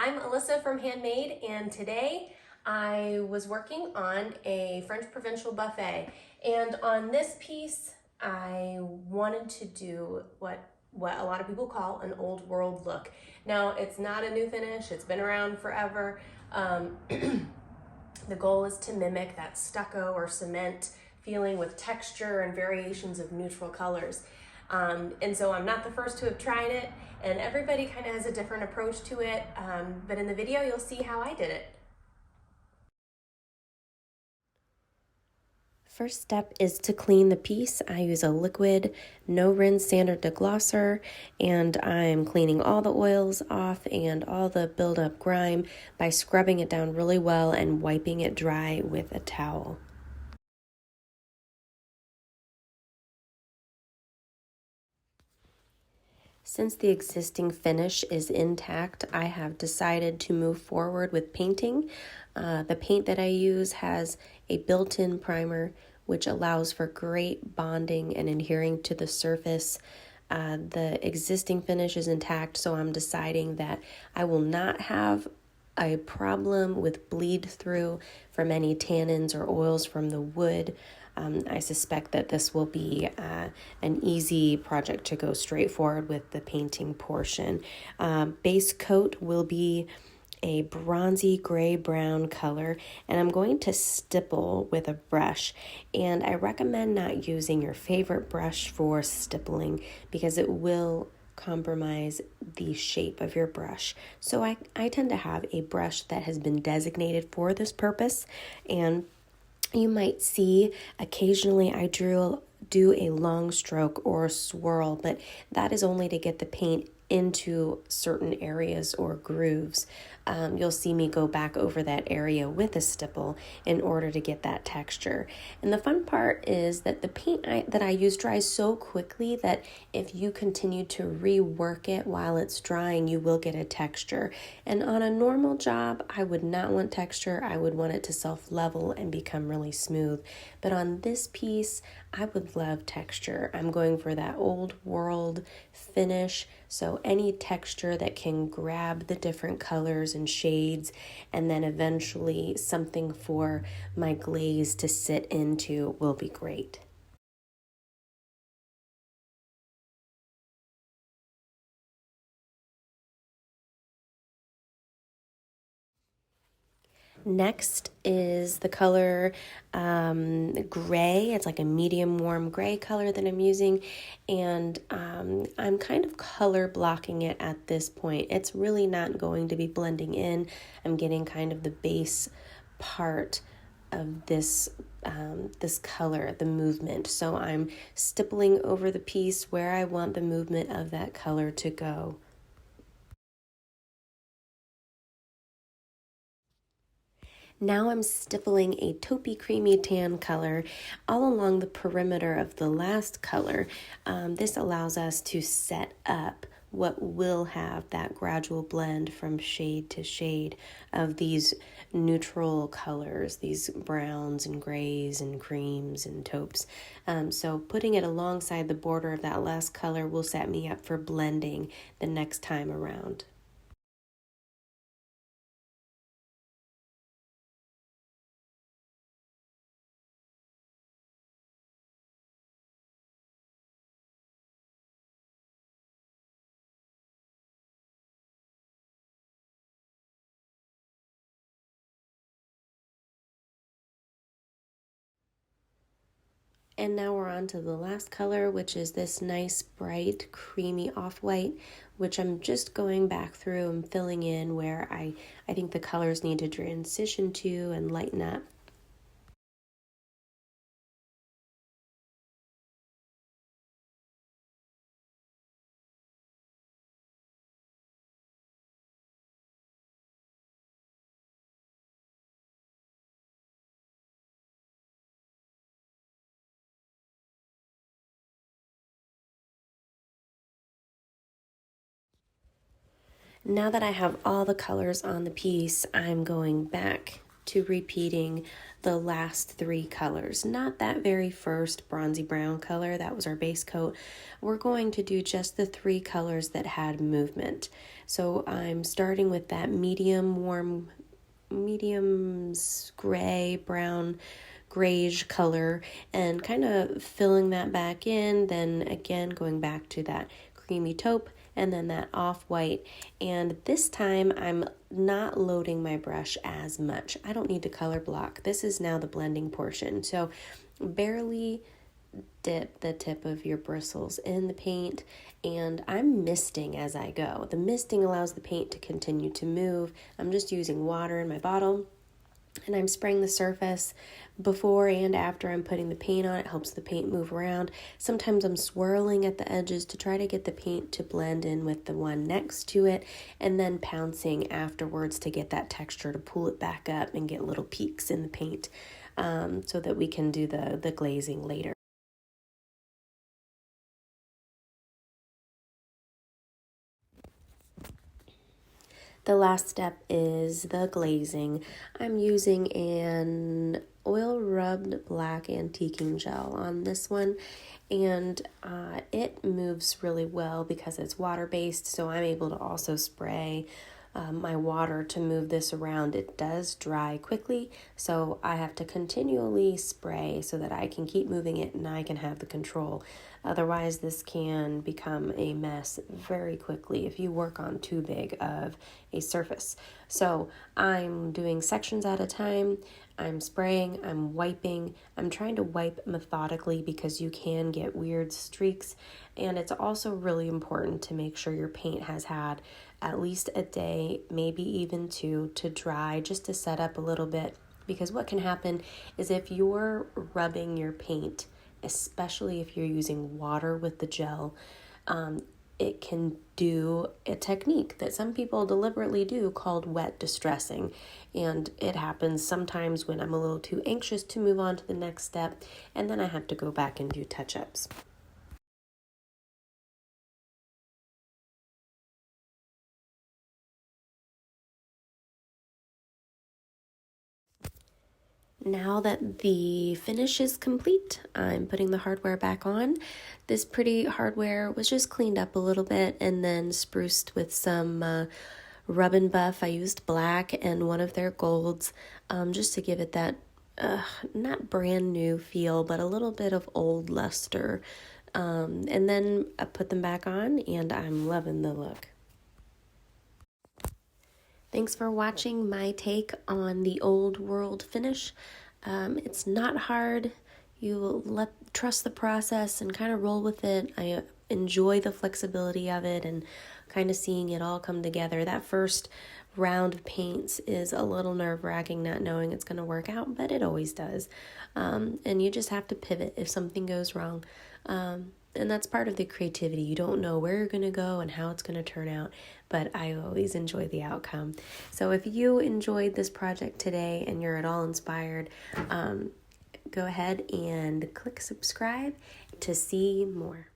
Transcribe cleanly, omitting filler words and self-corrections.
I'm Alyssa from Handmade, and today I was working on a French provincial buffet. And on this piece, I wanted to do what a lot of people call an old world look. Now, it's not a new finish, it's been around forever. The goal is to mimic that stucco or cement feeling with texture and variations of neutral colors. And so I'm not the first to have tried it, and everybody kind of has a different approach to it, but in the video you'll see how I did it. First step is to clean the piece. I use a liquid, no rinse standard deglosser, and I'm cleaning all the oils off and all the buildup grime by scrubbing it down really well and wiping it dry with a towel. Since the existing finish is intact, I have decided to move forward with painting. The paint that I use has a built-in primer, which allows for great bonding and adhering to the surface. The existing finish is intact, so I'm deciding that I will not have a problem with bleed through from any tannins or oils from the wood. I suspect that this will be an easy project to go straight forward with the painting portion. Base coat will be a bronzy gray-brown color, and I'm going to stipple with a brush. And I recommend not using your favorite brush for stippling because it will compromise the shape of your brush. So I tend to have a brush that has been designated for this purpose, and you might see occasionally I do a long stroke or swirl, but that is only to get the paint into certain areas or grooves. You'll see me go back over that area with a stipple in order to get that texture. And the fun part is that the paint that I use dries so quickly that if you continue to rework it while it's drying, you will get a texture. And on a normal job, I would not want texture. I would want it to self-level and become really smooth. But on this piece, I would love texture. I'm going for that old world finish, so any texture that can grab the different colors and shades, and then eventually something for my glaze to sit into will be great. Next is the color gray. It's like a medium warm gray color that I'm using, and I'm kind of color blocking it at this point. It's really not going to be blending in. I'm getting kind of the base part of this this color, the movement. So I'm stippling over the piece where I want the movement of that color to go. Now I'm stippling a taupey creamy tan color all along the perimeter of the last color. This allows us to set up what will have that gradual blend from shade to shade of these neutral colors, these browns and grays and creams and taupes. So putting it alongside the border of that last color will set me up for blending the next time around. And now we're on to the last color, which is this nice, bright, creamy off-white, which I'm just going back through and filling in where I think the colors need to transition to and lighten up. Now that I have all the colors on the piece, I'm going back to repeating the last three colors, not that very first bronzy brown color, that was our base coat. We're going to do just the three colors that had movement. So I'm starting with that medium gray, brown, grayish color and kind of filling that back in, then again going back to that creamy taupe and then that off-white. And this time I'm not loading my brush as much. I don't need to color block. This is now the blending portion. So barely dip the tip of your bristles in the paint, and I'm misting as I go. The misting allows the paint to continue to move. I'm just using water in my bottle, and I'm spraying the surface before and after I'm putting the paint on. It helps the paint move around. Sometimes I'm swirling at the edges to try to get the paint to blend in with the one next to it, and then pouncing afterwards to get that texture to pull it back up and get little peaks in the paint, so that we can do the glazing later. The last step is the glazing. I'm using an oil rubbed black antiquing gel on this one, and it moves really well because it's water based, so I'm able to also spray my water to move this around. It does dry quickly, so I have to continually spray so that I can keep moving it and I can have the control. Otherwise, this can become a mess very quickly if you work on too big of a surface. So I'm doing sections at a time. I'm spraying, I'm wiping. I'm trying to wipe methodically because you can get weird streaks. And it's also really important to make sure your paint has had at least a day, maybe even two, to dry, just to set up a little bit. Because what can happen is if you're rubbing your paint, especially if you're using water with the gel, it can do a technique that some people deliberately do called wet distressing. And it happens sometimes when I'm a little too anxious to move on to the next step, and then I have to go back and do touch-ups. Now that the finish is complete, I'm putting the hardware back on. This pretty hardware was just cleaned up a little bit and then spruced with some rub and buff. I used black and one of their golds, just to give it that not brand new feel, but a little bit of old luster. And then I put them back on and I'm loving the look. Thanks for watching my take on the old world finish. It's not hard. You trust the process and kind of roll with it. I enjoy the flexibility of it and kind of seeing it all come together. That first round of paints is a little nerve-wracking, not knowing it's going to work out, but it always does. And you just have to pivot if something goes wrong. And that's part of the creativity. You don't know where you're going to go and how it's going to turn out, but I always enjoy the outcome. So if you enjoyed this project today and you're at all inspired, go ahead and click subscribe to see more.